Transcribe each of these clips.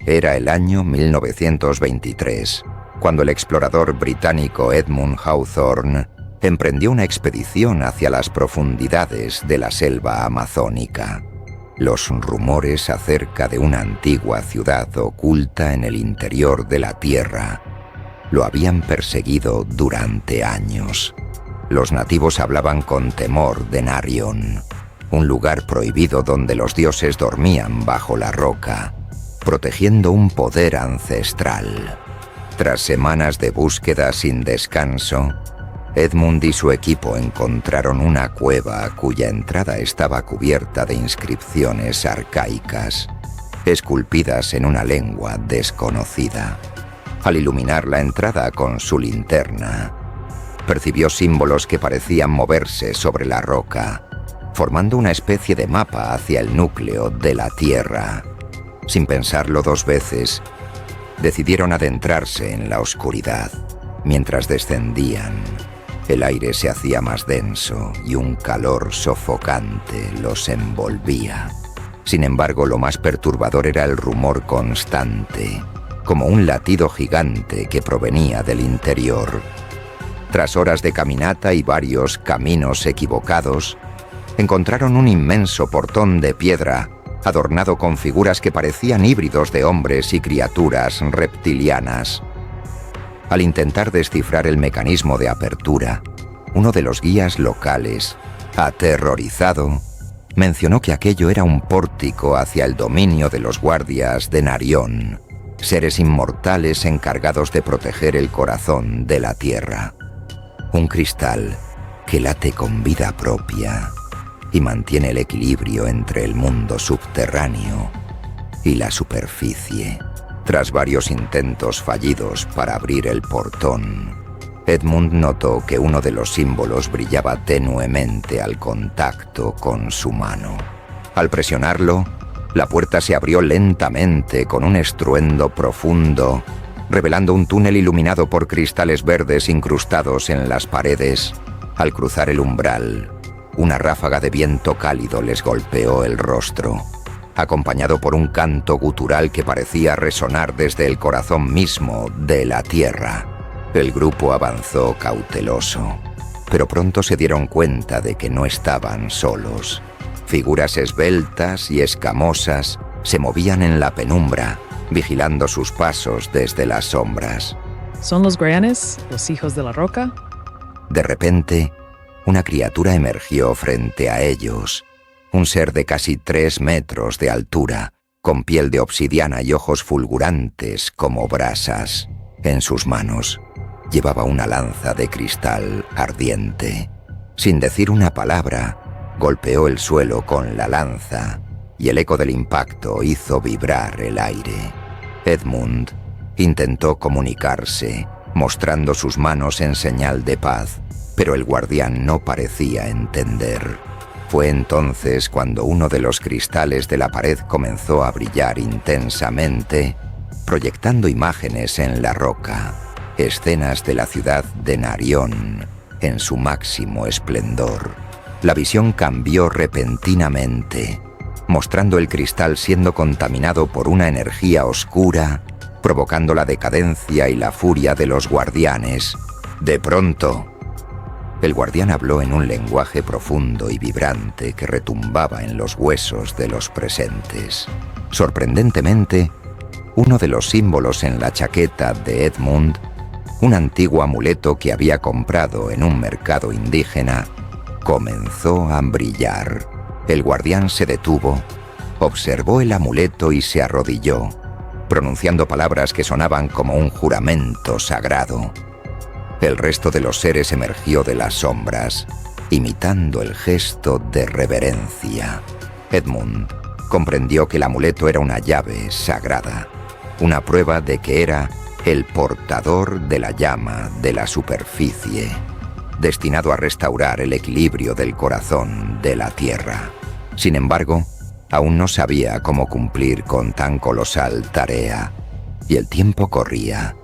Era el año 1923, cuando el explorador británico Edmund Hawthorne emprendió una expedición hacia las profundidades de la selva amazónica. Los rumores acerca de una antigua ciudad oculta en el interior de la Tierra lo habían perseguido durante años. Los nativos hablaban con temor de Narion, un lugar prohibido donde los dioses dormían bajo la roca, protegiendo un poder ancestral. Tras semanas de búsqueda sin descanso, Edmund y su equipo encontraron una cueva cuya entrada estaba cubierta de inscripciones arcaicas, esculpidas en una lengua desconocida. Al iluminar la entrada con su linterna, percibió símbolos que parecían moverse sobre la roca, formando una especie de mapa hacia el núcleo de la Tierra. Sin pensarlo dos veces, decidieron adentrarse en la oscuridad. Mientras descendían, el aire se hacía más denso y un calor sofocante los envolvía. Sin embargo, lo más perturbador era el rumor constante, como un latido gigante que provenía del interior. Tras horas de caminata y varios caminos equivocados, encontraron un inmenso portón de piedra adornado con figuras que parecían híbridos de hombres y criaturas reptilianas. Al intentar descifrar el mecanismo de apertura, uno de los guías locales, aterrorizado, mencionó que aquello era un pórtico hacia el dominio de los guardias de Narion, seres inmortales encargados de proteger el corazón de la Tierra. Un cristal que late con vida propia y mantiene el equilibrio entre el mundo subterráneo y la superficie. Tras varios intentos fallidos para abrir el portón, Edmund notó que uno de los símbolos brillaba tenuemente al contacto con su mano. Al presionarlo, la puerta se abrió lentamente con un estruendo profundo, revelando un túnel iluminado por cristales verdes incrustados en las paredes. Al cruzar el umbral, una ráfaga de viento cálido les golpeó el rostro, acompañado por un canto gutural que parecía resonar desde el corazón mismo de la Tierra. El grupo avanzó cauteloso, pero pronto se dieron cuenta de que no estaban solos. Figuras esbeltas y escamosas se movían en la penumbra, vigilando sus pasos desde las sombras. ¿Son los Guardianes, los hijos de la roca? De repente, una criatura emergió frente a ellos, un ser de casi 3 metros de altura, con piel de obsidiana y ojos fulgurantes como brasas. En sus manos llevaba una lanza de cristal ardiente. Sin decir una palabra, golpeó el suelo con la lanza y el eco del impacto hizo vibrar el aire. Edmund intentó comunicarse, mostrando sus manos en señal de paz, pero el guardián no parecía entender. Fue entonces cuando uno de los cristales de la pared comenzó a brillar intensamente, proyectando imágenes en la roca, escenas de la ciudad de Narion en su máximo esplendor. La visión cambió repentinamente, mostrando el cristal siendo contaminado por una energía oscura, provocando la decadencia y la furia de los guardianes. De pronto, el guardián habló en un lenguaje profundo y vibrante que retumbaba en los huesos de los presentes. Sorprendentemente, uno de los símbolos en la chaqueta de Edmund, un antiguo amuleto que había comprado en un mercado indígena, comenzó a brillar. El guardián se detuvo, observó el amuleto y se arrodilló, pronunciando palabras que sonaban como un juramento sagrado. El resto de los seres emergió de las sombras, imitando el gesto de reverencia. Edmund comprendió que el amuleto era una llave sagrada, una prueba de que era el portador de la llama de la superficie, destinado a restaurar el equilibrio del corazón de la Tierra. Sin embargo, aún no sabía cómo cumplir con tan colosal tarea, y el tiempo corría,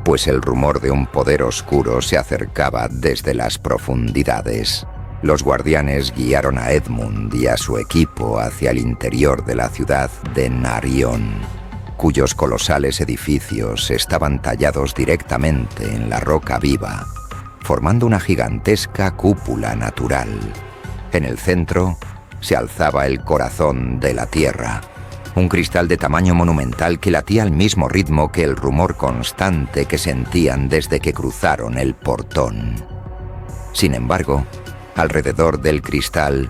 pues el rumor de un poder oscuro se acercaba desde las profundidades. Los guardianes guiaron a Edmund y a su equipo hacia el interior de la ciudad de Narion. cuyos colosales edificios estaban tallados directamente en la roca viva, formando una gigantesca cúpula natural. En el centro se alzaba el corazón de la Tierra, un cristal de tamaño monumental que latía al mismo ritmo que el rumor constante que sentían desde que cruzaron el portón. Sin embargo, alrededor del cristal,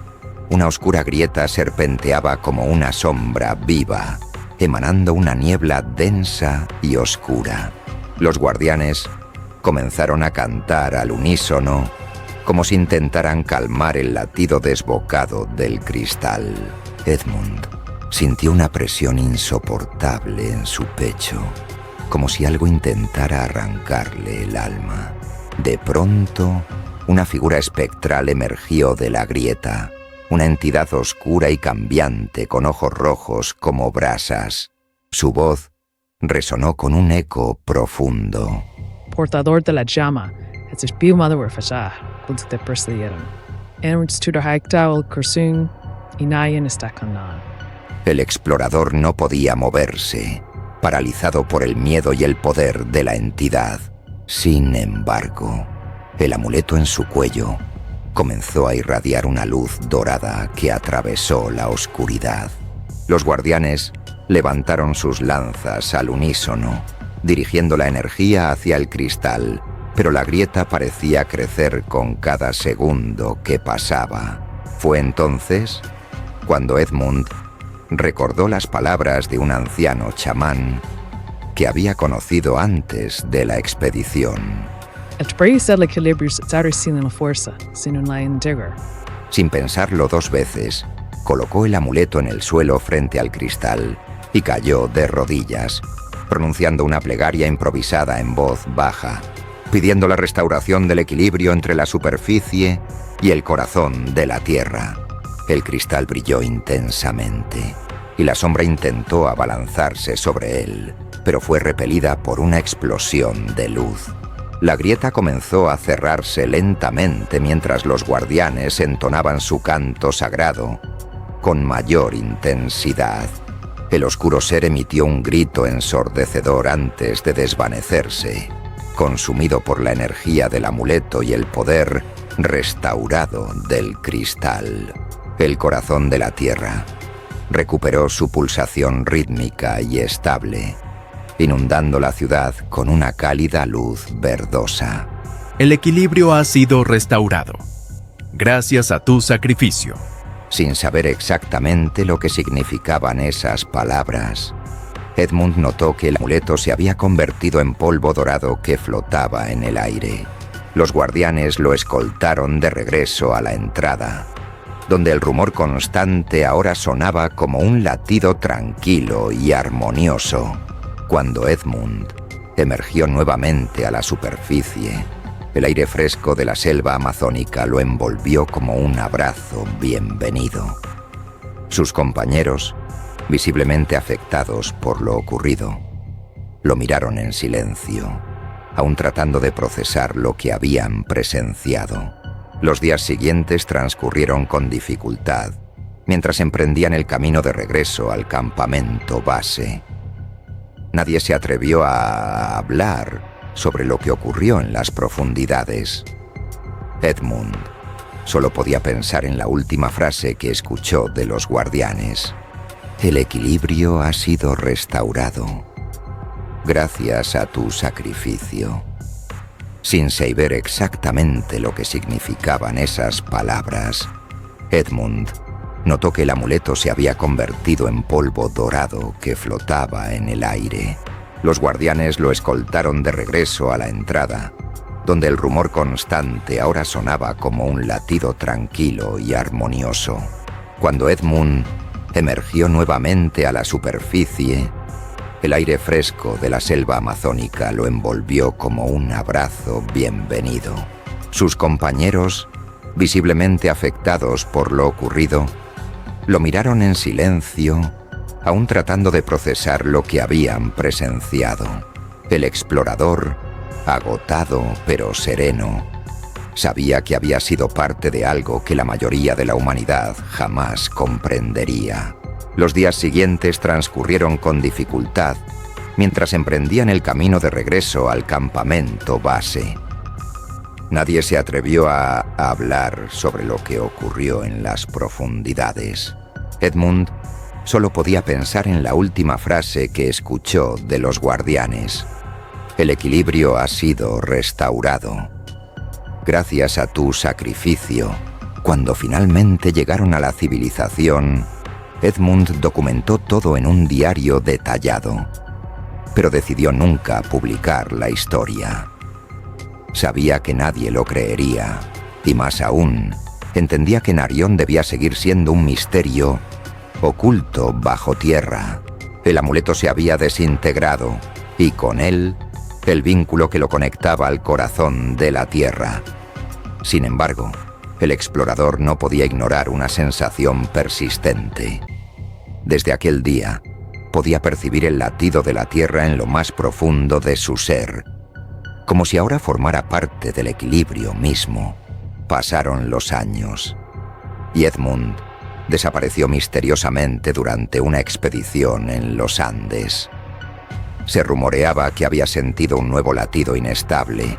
una oscura grieta serpenteaba como una sombra viva, emanando una niebla densa y oscura. Los guardianes comenzaron a cantar al unísono, como si intentaran calmar el latido desbocado del cristal. Edmund sintió una presión insoportable en su pecho, como si algo intentara arrancarle el alma. De pronto, una figura espectral emergió de la grieta, una entidad oscura y cambiante con ojos rojos como brasas. Su voz resonó con un eco profundo. Portador de la llama, het is Bielmother Fasha, bunt de Persleeren. En studer Haiktaul Kursung, Inayen Stakanan. El explorador no podía moverse, paralizado por el miedo y el poder de la entidad. Sin embargo, el amuleto en su cuello comenzó a irradiar una luz dorada que atravesó la oscuridad. Los guardianes levantaron sus lanzas al unísono, dirigiendo la energía hacia el cristal, pero la grieta parecía crecer con cada segundo que pasaba. Fue entonces cuando Edmund recordó las palabras de un anciano chamán que había conocido antes de la expedición. Sin pensarlo dos veces, colocó el amuleto en el suelo frente al cristal y cayó de rodillas, pronunciando una plegaria improvisada en voz baja, pidiendo la restauración del equilibrio entre la superficie y el corazón de la Tierra. El cristal brilló intensamente y la sombra intentó abalanzarse sobre él, pero fue repelida por una explosión de luz. La grieta comenzó a cerrarse lentamente mientras los guardianes entonaban su canto sagrado con mayor intensidad. El oscuro ser emitió un grito ensordecedor antes de desvanecerse, consumido por la energía del amuleto y el poder restaurado del cristal. El corazón de la Tierra recuperó su pulsación rítmica y estable, inundando la ciudad con una cálida luz verdosa. El equilibrio ha sido restaurado, gracias a tu sacrificio. Sin saber exactamente lo que significaban esas palabras, Edmund notó que el amuleto se había convertido en polvo dorado que flotaba en el aire. Los guardianes lo escoltaron de regreso a la entrada, donde el rumor constante ahora sonaba como un latido tranquilo y armonioso. Cuando Edmund emergió nuevamente a la superficie, el aire fresco de la selva amazónica lo envolvió como un abrazo bienvenido. Sus compañeros, visiblemente afectados por lo ocurrido, lo miraron en silencio, aún tratando de procesar lo que habían presenciado. Los días siguientes transcurrieron con dificultad, mientras emprendían el camino de regreso al campamento base. Nadie se atrevió a hablar sobre lo que ocurrió en las profundidades. Edmund solo podía pensar en la última frase que escuchó de los guardianes. El equilibrio ha sido restaurado, gracias a tu sacrificio. Sin saber exactamente lo que significaban esas palabras, Edmund notó que el amuleto se había convertido en polvo dorado que flotaba en el aire. Los guardianes lo escoltaron de regreso a la entrada, donde el rumor constante ahora sonaba como un latido tranquilo y armonioso. Cuando Edmund emergió nuevamente a la superficie, el aire fresco de la selva amazónica lo envolvió como un abrazo bienvenido. Sus compañeros, visiblemente afectados por lo ocurrido, lo miraron en silencio, aún tratando de procesar lo que habían presenciado. El explorador, agotado pero sereno, sabía que había sido parte de algo que la mayoría de la humanidad jamás comprendería. Los días siguientes transcurrieron con dificultad mientras emprendían el camino de regreso al campamento base. Nadie se atrevió a hablar sobre lo que ocurrió en las profundidades. Edmund solo podía pensar en la última frase que escuchó de los guardianes. El equilibrio ha sido restaurado. Gracias a tu sacrificio, cuando finalmente llegaron a la civilización, Edmund documentó todo en un diario detallado, pero decidió nunca publicar la historia. Sabía que nadie lo creería, y más aún, entendía que Narión debía seguir siendo un misterio oculto bajo tierra. El amuleto se había desintegrado, y con él, el vínculo que lo conectaba al corazón de la Tierra. Sin embargo, el explorador no podía ignorar una sensación persistente. Desde aquel día, podía percibir el latido de la Tierra en lo más profundo de su ser, como si ahora formara parte del equilibrio mismo. Pasaron los años, y Edmund desapareció misteriosamente durante una expedición en los Andes. Se rumoreaba que había sentido un nuevo latido inestable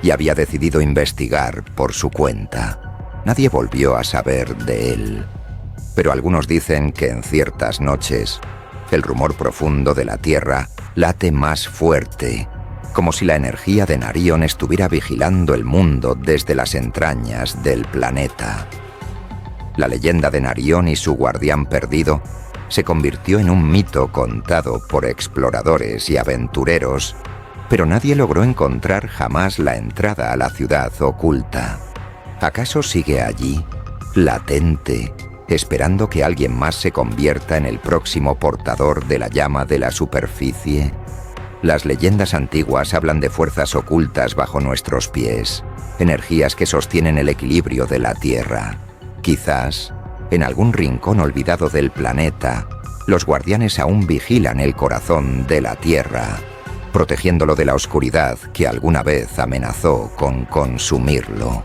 y había decidido investigar por su cuenta. Nadie volvió a saber de él, pero algunos dicen que en ciertas noches el rumor profundo de la Tierra late más fuerte, como si la energía de Narión estuviera vigilando el mundo desde las entrañas del planeta. La leyenda de Narión y su guardián perdido se convirtió en un mito contado por exploradores y aventureros, pero nadie logró encontrar jamás la entrada a la ciudad oculta. ¿Acaso sigue allí, latente, esperando que alguien más se convierta en el próximo portador de la llama de la superficie? Las leyendas antiguas hablan de fuerzas ocultas bajo nuestros pies, energías que sostienen el equilibrio de la Tierra. Quizás, en algún rincón olvidado del planeta, los guardianes aún vigilan el corazón de la Tierra, protegiéndolo de la oscuridad que alguna vez amenazó con consumirlo.